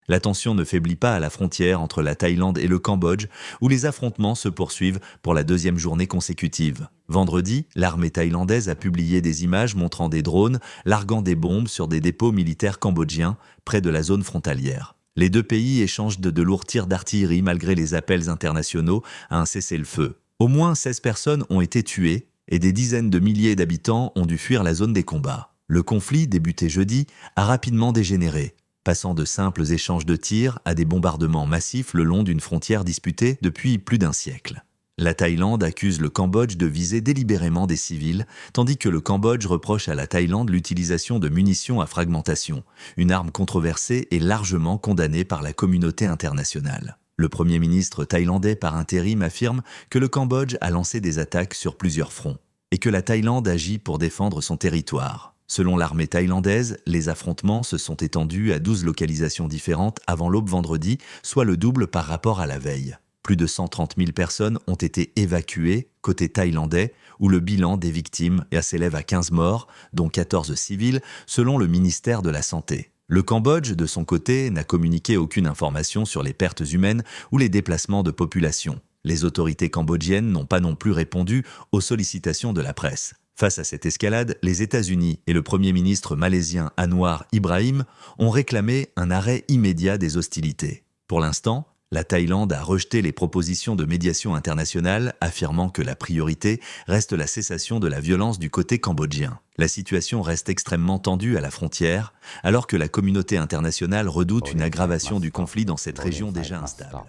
La tension ne faiblit pas à la frontière entre la Thaïlande et le Cambodge, où les affrontements se poursuivent pour la deuxième journée consécutive. Vendredi, l'armée thaïlandaise a publié des images montrant des drones larguant des bombes sur des dépôts militaires cambodgiens près de la zone frontalière. Les deux pays échangent de lourds tirs d'artillerie malgré les appels internationaux à un cessez-le-feu. Au moins 16 personnes ont été tuées et des dizaines de milliers d'habitants ont dû fuir la zone des combats. Le conflit, débuté jeudi, a rapidement dégénéré, passant de simples échanges de tirs à des bombardements massifs le long d'une frontière disputée depuis plus d'un siècle. La Thaïlande accuse le Cambodge de viser délibérément des civils, tandis que le Cambodge reproche à la Thaïlande l'utilisation de munitions à fragmentation, une arme controversée et largement condamnée par la communauté internationale. Le Premier ministre thaïlandais par intérim affirme que le Cambodge a lancé des attaques sur plusieurs fronts et que la Thaïlande agit pour défendre son territoire. Selon l'armée thaïlandaise, les affrontements se sont étendus à 12 localisations différentes avant l'aube vendredi, soit le double par rapport à la veille. Plus de 130 000 personnes ont été évacuées côté thaïlandais, où le bilan des victimes s'élève à 15 morts, dont 14 civils, selon le ministère de la Santé. Le Cambodge, de son côté, n'a communiqué aucune information sur les pertes humaines ou les déplacements de population. Les autorités cambodgiennes n'ont pas non plus répondu aux sollicitations de la presse. Face à cette escalade, les États-Unis et le Premier ministre malaisien Anwar Ibrahim ont réclamé un arrêt immédiat des hostilités. Pour l'instant, la Thaïlande a rejeté les propositions de médiation internationale, affirmant que la priorité reste la cessation de la violence du côté cambodgien. La situation reste extrêmement tendue à la frontière, alors que la communauté internationale redoute une aggravation du conflit dans cette région déjà instable.